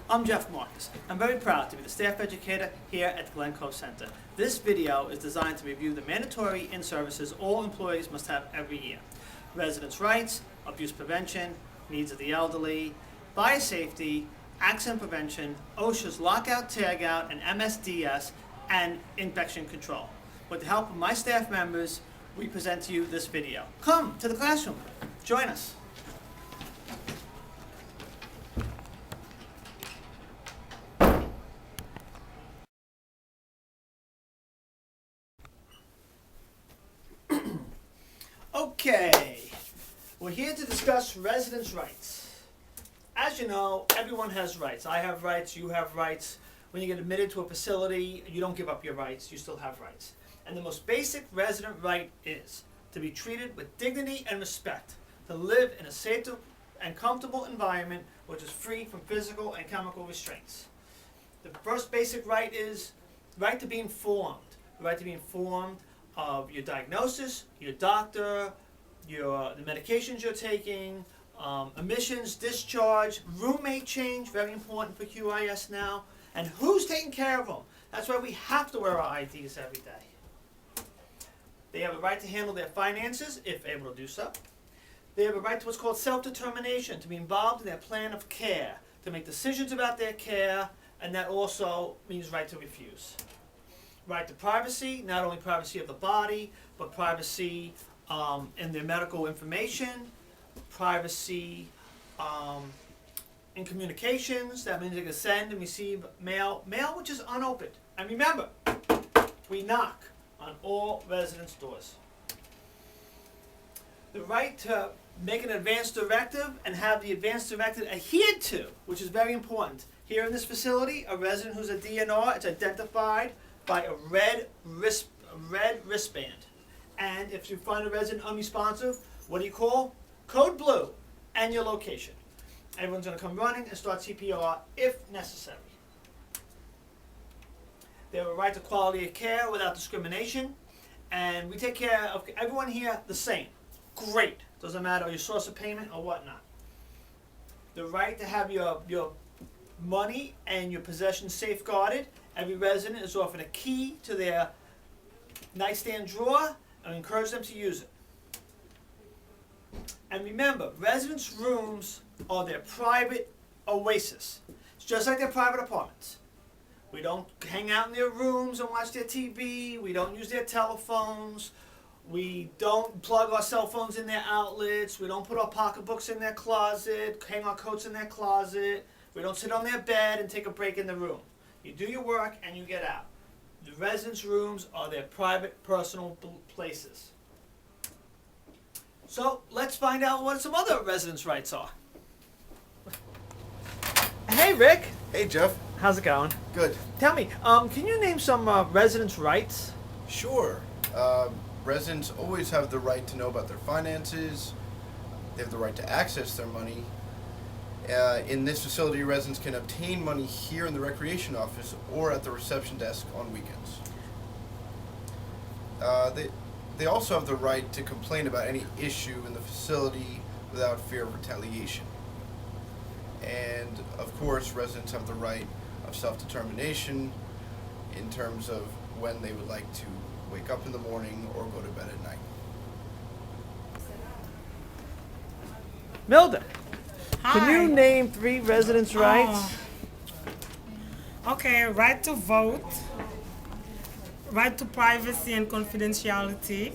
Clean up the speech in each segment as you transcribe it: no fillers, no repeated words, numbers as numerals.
I'm Jeff Marcus. I'm very proud to be the staff educator here at the Glen Cove Center. This video is designed to review the mandatory in-services all employees must have every year. Residents' rights, abuse prevention, needs of the elderly, fire safety, accident prevention, OSHA's lockout, tagout, and MSDS, and infection control. With the help of my staff members, we present to you this video. Come to the classroom. Join us. Okay, we're here to discuss residents' rights. As you know, everyone has rights. I have rights, you have rights. When you get admitted to a facility, you don't give up your rights, you still have rights. And the most basic resident right is to be treated with dignity and respect, to live in a safe and comfortable environment which is free from physical and chemical restraints. The first basic right is right to be informed. The right to be informed of your diagnosis, your doctor, the medications you're taking, admissions, discharge, roommate change, very important for QIS now, and who's taking care of them. That's why we have to wear our IDs every day. They have a right to handle their finances, if able to do so. They have a right to what's called self-determination, to be involved in their plan of care, to make decisions about their care, and that also means right to refuse. Right to privacy, not only privacy of the body, but privacy in their medical information, privacy in communications. That means they can send and receive mail which is unopened. And remember, we knock on all residents' doors. The right to make an advance directive and have the advance directive adhered to, which is very important. Here in this facility, a resident who's a DNR, it's identified by a red wristband. And if you find a resident unresponsive, what do you call? Code blue and your location. Everyone's going to come running and start CPR if necessary. They have a right to quality of care without discrimination, and we take care of everyone here the same. Great. Doesn't matter your source of payment or whatnot. The right to have your money and your possessions safeguarded. Every resident is offered a key to their nightstand drawer and encourage them to use it. And remember, residents' rooms are their private oasis. It's just like their private apartments. We don't hang out in their rooms and watch their TV. We don't use their telephones. We don't plug our cell phones in their outlets. We don't put our pocketbooks in their closet, hang our coats in their closet. We don't sit on their bed and take a break in the room. You do your work and you get out. The residents' rooms are their private, personal places. So let's find out what some other residents' rights are. Hey, Rick. Hey, Jeff. How's it going? Good. Tell me, can you name some residents' rights? Sure. Residents always have the right to know about their finances. They have the right to access their money. In this facility, residents can obtain money here in the recreation office or at the reception desk on weekends. They also have the right to complain about any issue in the facility without fear of retaliation. And of course, residents have the right of self-determination in terms of when they would like to wake up in the morning or go to bed at night. Milda. Hi. Can you name 3 residents' rights? Okay, right to vote, right to privacy and confidentiality,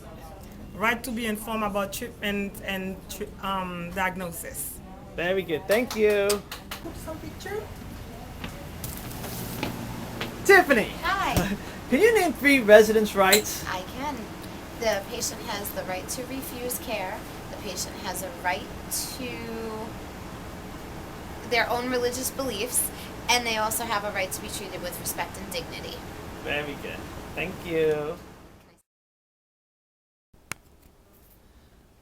right to be informed about treatment and diagnosis. Very good. Thank you. Some picture? Tiffany. Hi, Can you name 3 residents' rights? I can. The patient has the right to refuse care. The patient has a right to their own religious beliefs, and they also have a right to be treated with respect and dignity. Very good. Thank you.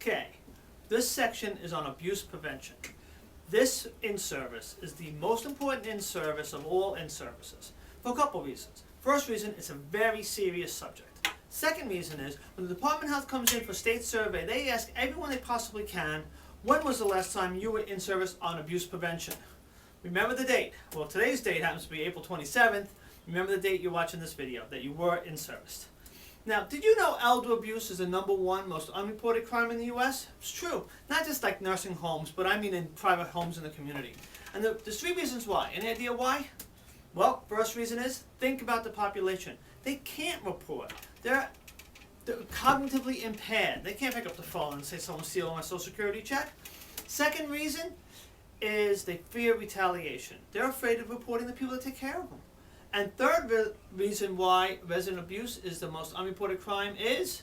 Okay, this section is on abuse prevention. This in-service is the most important in-service of all in-services for a couple reasons. First reason, it's a very serious subject. Second reason is, when the Department of Health comes in for state survey, they ask everyone they possibly can, when was the last time you were in service on abuse prevention? Remember the date. Well, today's date happens to be April 27th. Remember the date you're watching this video, that you were in service. Now, did you know elder abuse is the #1 most unreported crime in the U.S.? It's true. Not just like nursing homes, but I mean in private homes in the community. And there's 3 reasons why. Any idea why? Well, first reason is, think about the population. They can't report. They're cognitively impaired. They can't pick up the phone and say someone's stealing my Social Security check. Second reason is they fear retaliation. They're afraid of reporting the people that take care of them. And third reason why resident abuse is the most unreported crime is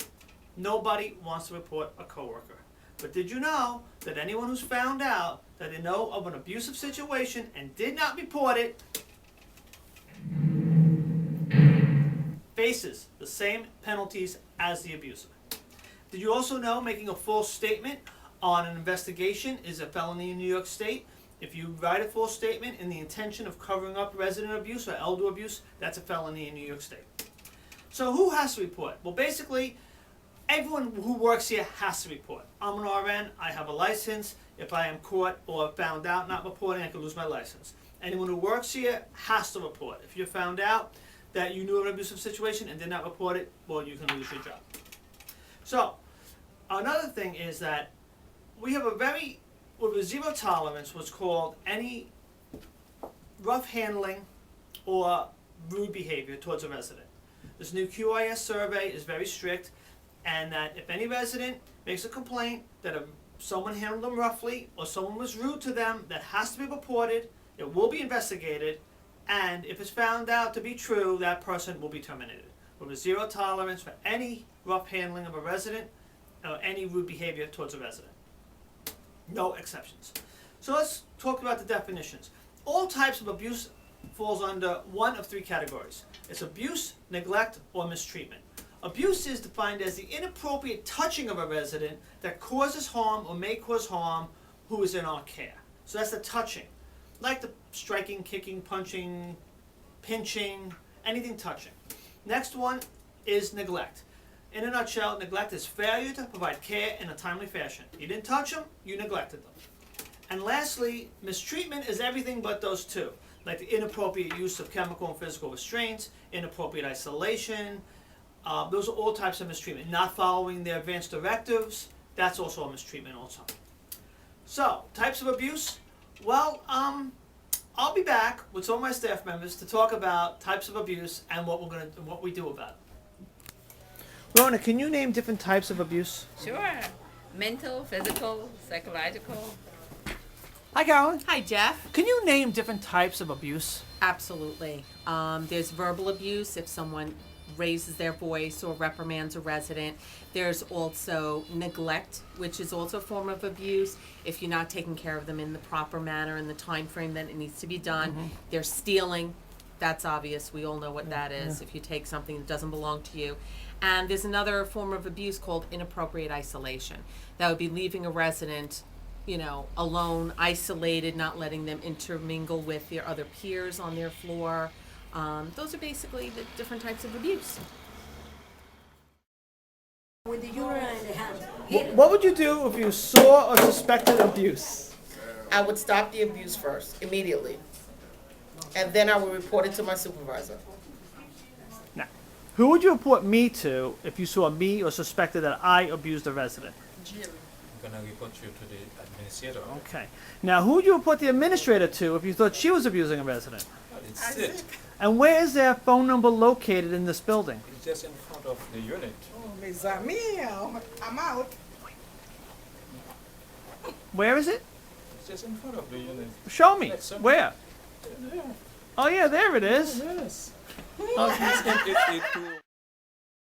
nobody wants to report a coworker. But did you know that anyone who's found out that they know of an abusive situation and did not report it faces the same penalties as the abuser? Did you also know making a false statement on an investigation is a felony in New York State? If you write a false statement in the intention of covering up resident abuse or elder abuse, that's a felony in New York State. So who has to report? Well, basically, everyone who works here has to report. I'm an RN, I have a license. If I am caught or found out not reporting, I could lose my license. Anyone who works here has to report. If you're found out that you knew of an abusive situation and did not report it, well, you can lose your job. So, another thing is that we have with a zero tolerance what's called any rough handling or rude behavior towards a resident. This new QIS survey is very strict, and that if any resident makes a complaint that someone handled them roughly or someone was rude to them, that has to be reported, it will be investigated, and if it's found out to be true, that person will be terminated. With a zero tolerance for any rough handling of a resident or any rude behavior towards a resident. No exceptions. So let's talk about the definitions. All types of abuse falls under one of 3 categories. It's abuse, neglect, or mistreatment. Abuse is defined as the inappropriate touching of a resident that causes harm or may cause harm who is in our care. So that's the touching. Like the striking, kicking, punching, pinching, anything touching. Next one is neglect. In a nutshell, neglect is failure to provide care in a timely fashion. You didn't touch them, you neglected them. And lastly, mistreatment is everything but those 2, like the inappropriate use of chemical and physical restraints, inappropriate isolation. Those are all types of mistreatment. Not following their advanced directives, that's also a mistreatment also. So, types of abuse. Well, I'll be back with some of my staff members to talk about types of abuse and what we do about it. Rona, can you name different types of abuse? Sure. Mental, physical, psychological. Hi, Carolyn. Hi, Jeff. Can you name different types of abuse? Absolutely. There's verbal abuse if someone raises their voice or reprimands a resident. There's also neglect, which is also a form of abuse if you're not taking care of them in the proper manner in the time frame that it needs to be done. Mm-hmm. There's stealing. That's obvious. We all know what that is. If you take something that doesn't belong to you. And there's another form of abuse called inappropriate isolation. That would be leaving a resident, alone, isolated, not letting them intermingle with their other peers on their floor. Those are basically the different types of abuse. With the urine in the hand. What would you do if you saw or suspected abuse? I would stop the abuse first, immediately. And then I would report it to my supervisor. Now, who would you report me to if you saw me or suspected that I abused a resident? I'm gonna report you to the administrator. Okay. Now, who would you report the administrator to if you thought she was abusing a resident? Well, it's it. And where is their phone number located in this building? It's just in front of the unit. I'm out. Where is it? It's just in front of the unit. Show me. Like some- Where? There. Oh, yeah, there it is. Yes. Oh,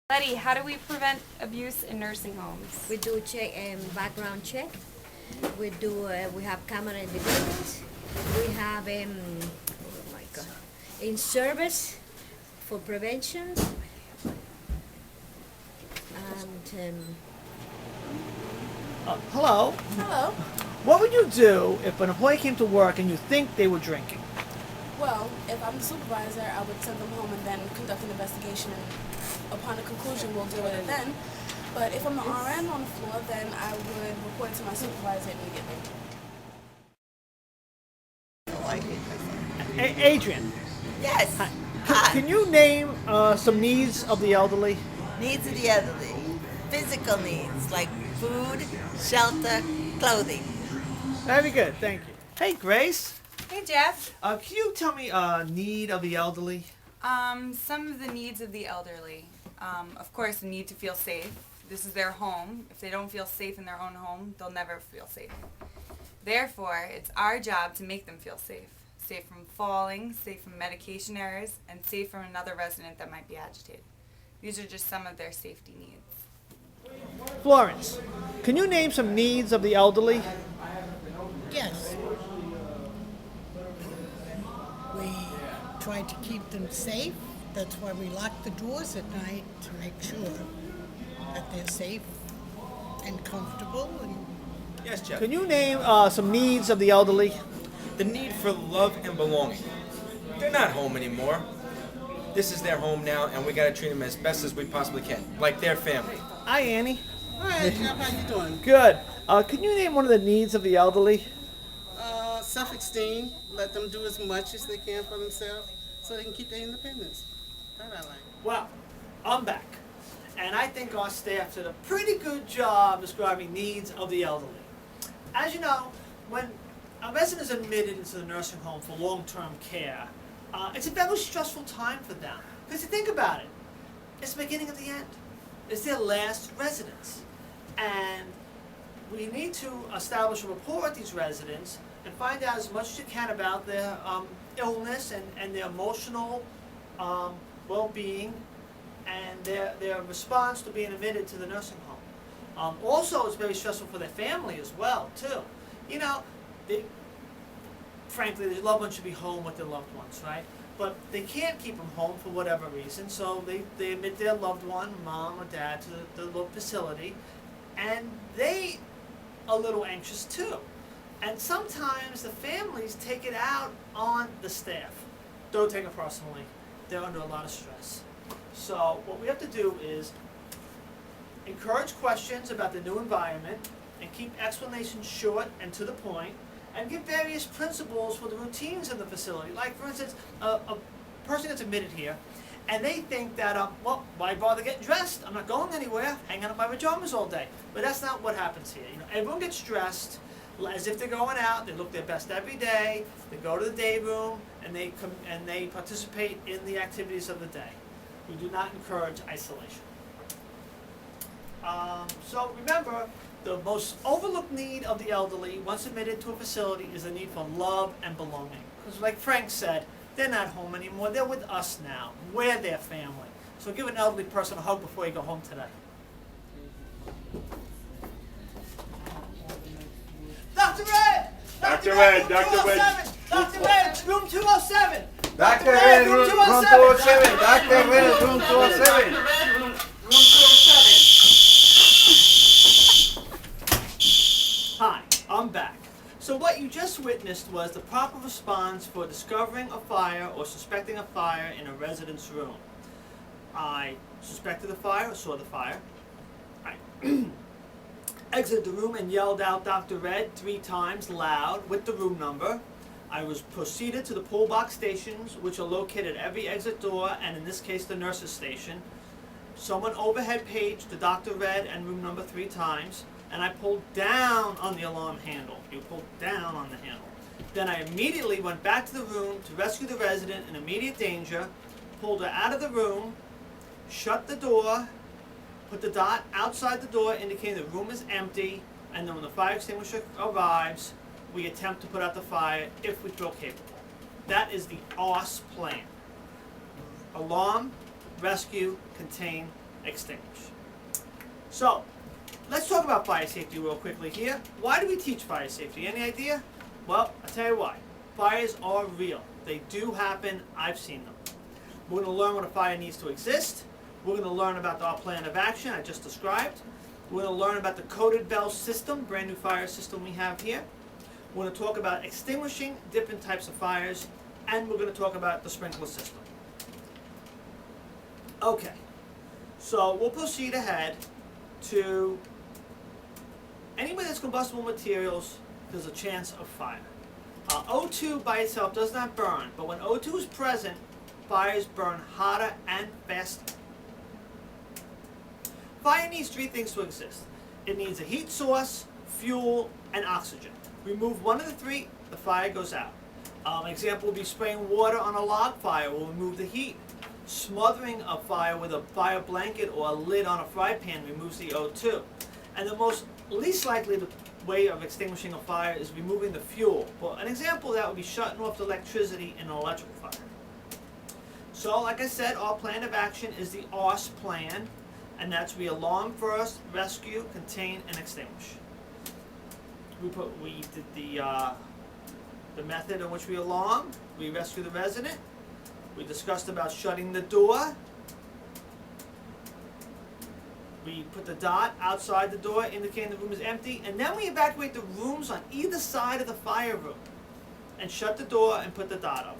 Letty, how do we prevent abuse in nursing homes? We do check background check. We do. We have camera in the buildings. We have oh my God, in service for prevention. And hello. Hello. What would you do if an employee came to work and you think they were drinking? Well, if I'm the supervisor, I would send them home and then conduct an investigation. And upon a conclusion, we'll deal with it then. But if I'm the RN on the floor, then I would report it to my supervisor immediately. Adrian, Yes. hi. Hi. Can you name some needs of the elderly? Needs of the elderly. Physical needs like food, shelter, clothing. Very good, thank you. Hey, Grace. Hey, Jeff. Can you tell me need of the elderly? Some of the needs of the elderly. Of course, the need to feel safe. This is their home. If they don't feel safe in their own home, they'll never feel safe. Therefore, it's our job to make them feel safe. Safe from falling, safe from medication errors, and safe from another resident that might be agitated. These are just some of their safety needs. Florence, can you name some needs of the elderly? Yes. We try to keep them safe. That's why we lock the doors at night, to make sure that they're safe and comfortable. And Yes, Jeff. Can you name some needs of the elderly? The need for love and belonging. They're not home anymore. This is their home now, and we gotta treat them as best as we possibly can, like their family. Hi, Annie. Hi, Jeff. How you doing? Good. Can you name one of the needs of the elderly? Self-esteem. Let them do as much as they can for themselves so they can keep their independence. That I like. Well, I'm back. And I think our staff did a pretty good job describing needs of the elderly. As you know, when a resident is admitted into the nursing home for long-term care, it's a very stressful time for them. Because you think about it, it's the beginning of the end. It's their last residence. And we need to establish a rapport with these residents and find out as much as you can about their illness and their emotional well-being and their response to being admitted to the nursing home. Also, it's very stressful for their family as well, too. You know, frankly, their loved ones should be home with their loved ones, right? But they can't keep them home for whatever reason, so they admit their loved one, mom or dad, to the little facility, and they are a little anxious too. And sometimes the families take it out on the staff. Don't take it personally. They're under a lot of stress. So what we have to do is encourage questions about the new environment and keep explanations short and to the point, and give various principles for the routines in the facility. Like, for instance, a person gets admitted here, and they think that, well, why bother getting dressed? I'm not going anywhere, hanging out in my pajamas all day. But that's not what happens here. You know, everyone gets dressed as if they're going out. They look their best every day. They go to the day room, and they participate in the activities of the day. We do not encourage isolation. So remember, the most overlooked need of the elderly, once admitted to a facility, is the need for love and belonging. Because like Frank said, they're not home anymore. They're with us now. We're their family. So give an elderly person a hug before you go home today. Dr. Red! Dr. Red, Dr. Red. Dr. Red, room 207! Dr. Red, room 207. Dr. Red, room 207. Room 207. Hi, I'm back. So what you just witnessed was the proper response for discovering a fire or suspecting a fire in a resident's room. I suspected the fire or saw the fire. I exited the room and yelled out Dr. Red 3 times loud with the room number. I was proceeded to the pull box stations, which are located at every exit door, and in this case the nurse's station. Someone overhead paged the Dr. Red and room number 3 times, and I pulled down on the alarm handle. You pulled down on the handle. Then I immediately went back to the room to rescue the resident in immediate danger, pulled her out of the room, shut the door, put the dot outside the door indicating the room is empty, and then when the fire extinguisher arrives, we attempt to put out the fire if we feel capable. That is the OSS plan. Alarm, rescue, contain, extinguish. So, let's talk about fire safety real quickly here. Why do we teach fire safety? Any idea? Well, I'll tell you why. Fires are real. They do happen. I've seen them. We're going to learn when a fire needs to exist. We're going to learn about our plan of action I just described. We're going to learn about the coded bell system, brand new fire system we have here. We're going to talk about extinguishing different types of fires, and we're going to talk about the sprinkler system. Okay, so we'll proceed ahead to anywhere that's combustible materials, there's a chance of fire. O2 by itself does not burn, but when O2 is present, fires burn hotter and faster. Fire needs three things to exist. It needs a heat source, fuel, and oxygen. Remove one of the three, the fire goes out. An example would be spraying water on a log fire will remove the heat. Smothering a fire with a fire blanket or a lid on a fry pan removes the O2. And the least likely way of extinguishing a fire is removing the fuel. Well, an example of that would be shutting off the electricity in an electrical fire. So, like I said, our plan of action is the ORS plan, and that's we alarm first, rescue, contain, and extinguish. We did the method in which we alarm, we rescue the resident, we discussed about shutting the door, we put the dot outside the door indicating the room is empty, and then we evacuate the rooms on either side of the fire room and shut the door and put the dot up.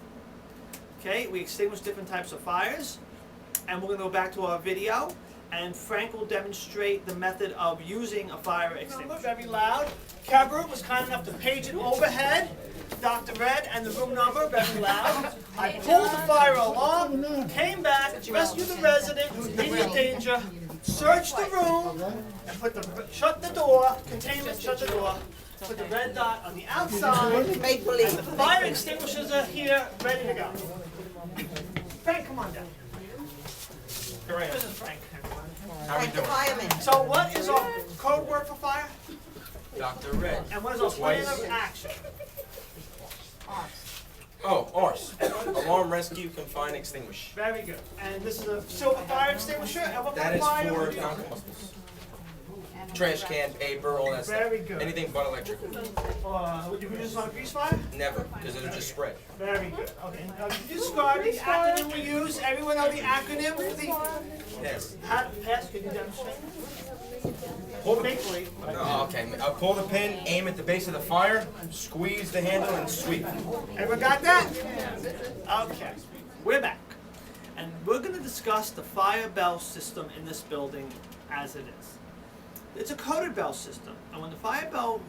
Okay, we extinguish different types of fires, and we're going to go back to our video, and Frank will demonstrate the method of using a fire extinguisher. Very loud. Cabra was kind enough to page it overhead, Dr. Red, and the room number, very loud. I pulled the fire alarm, came back, rescued the resident who's in danger, searched the room, and shut the door, containment, shut the door, put the red dot on the outside, and the fire extinguishers are here, ready to go. Frank, come on down. This is Frank. How are we doing? So what is our code word for fire? Dr. Red. And what is our plan of action? Oh, ORS. Alarm, rescue, confine, extinguish. Very good. And this is a silver fire extinguisher. And what That kind is of fire? for non-combustibles. Trash can, paper, all that stuff. Very good. Anything but electrical. Would you use this on a grease fire? Never, because it'll just spread. Very good. Okay. Now, can you describe the acronym we use? Everyone know the acronym for the... Yes. Pass, could you demonstrate? Pull the okay. Pull the pin, aim at the base of the fire, squeeze the handle, and sweep. Everyone got that? Okay. We're back. And we're going to discuss the fire bell system in this building as it is. It's a coded bell system, and when the fire bell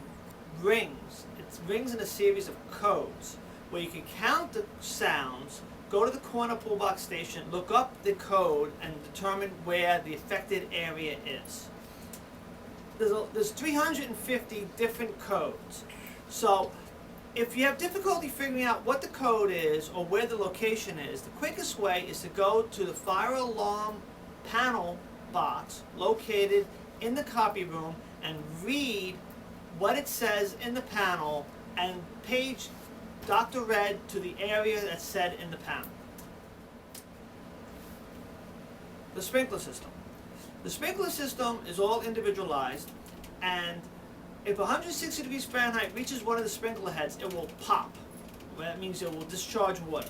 rings, it rings in a series of codes where you can count the sounds, go to the corner pull box station, look up the code, and determine where the affected area is. There's 350 different codes. So if you have difficulty figuring out what the code is or where the location is, the quickest way is to go to the fire alarm panel box located in the copy room and read what it says in the panel and page Dr. Red to the area that's said in the panel. The sprinkler system. The sprinkler system is all individualized, and if 160 degrees Fahrenheit reaches one of the sprinkler heads, it will pop. That means it will discharge water.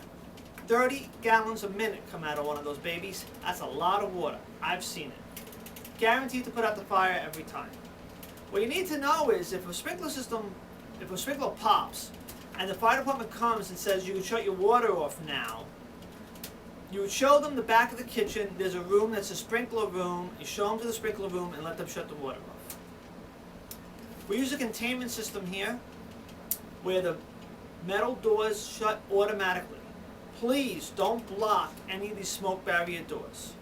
30 gallons a minute come out of one of those babies. That's a lot of water. I've seen it. Guaranteed to put out the fire every time. What you need to know is if a sprinkler pops and the fire department comes and says you can shut your water off now, you would show them the back of the kitchen. There's a room that's a sprinkler room. You show them to the sprinkler room and let them shut the water off. We use a containment system here where the metal doors shut automatically. Please don't block any of these smoke barrier doors.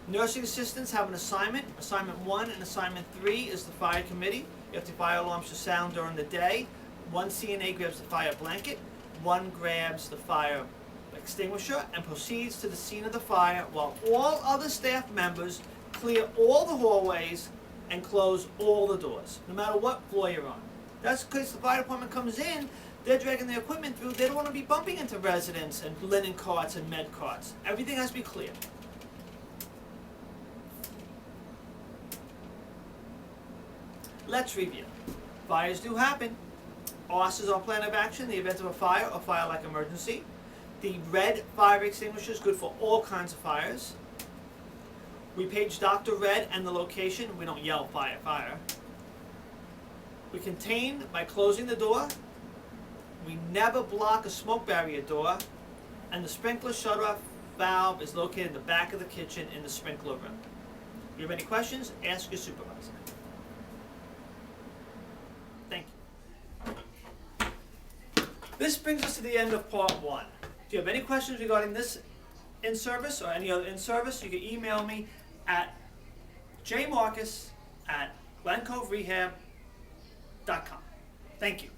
Nursing assistants have an assignment. Assignment 1 and assignment 3 is the fire committee. If the fire alarms should sound during the day, one CNA grabs the fire blanket, one grabs the fire extinguisher and proceeds to the scene of the fire while all other staff members clear all the hallways and close all the doors, no matter what floor you're on. That's because the fire department comes in, they're dragging their equipment through, they don't want to be bumping into residents and linen carts and med carts. Everything has to be clear. Let's review. Fires do happen. ORS is our plan of action in the event of a fire or fire-like emergency. The red fire extinguisher is good for all kinds of fires. We page Dr. Red and the location. We don't yell fire, fire. We contain by closing the door. We never block a smoke barrier door. And the sprinkler shut-off valve is located in the back of the kitchen in the sprinkler room. If you have any questions, ask your supervisor. Thank you. this brings us to the end of part 1. If you have any questions regarding this in-service or any other in-service, you can email me at jmarcus@glencoverehab.com. Thank you.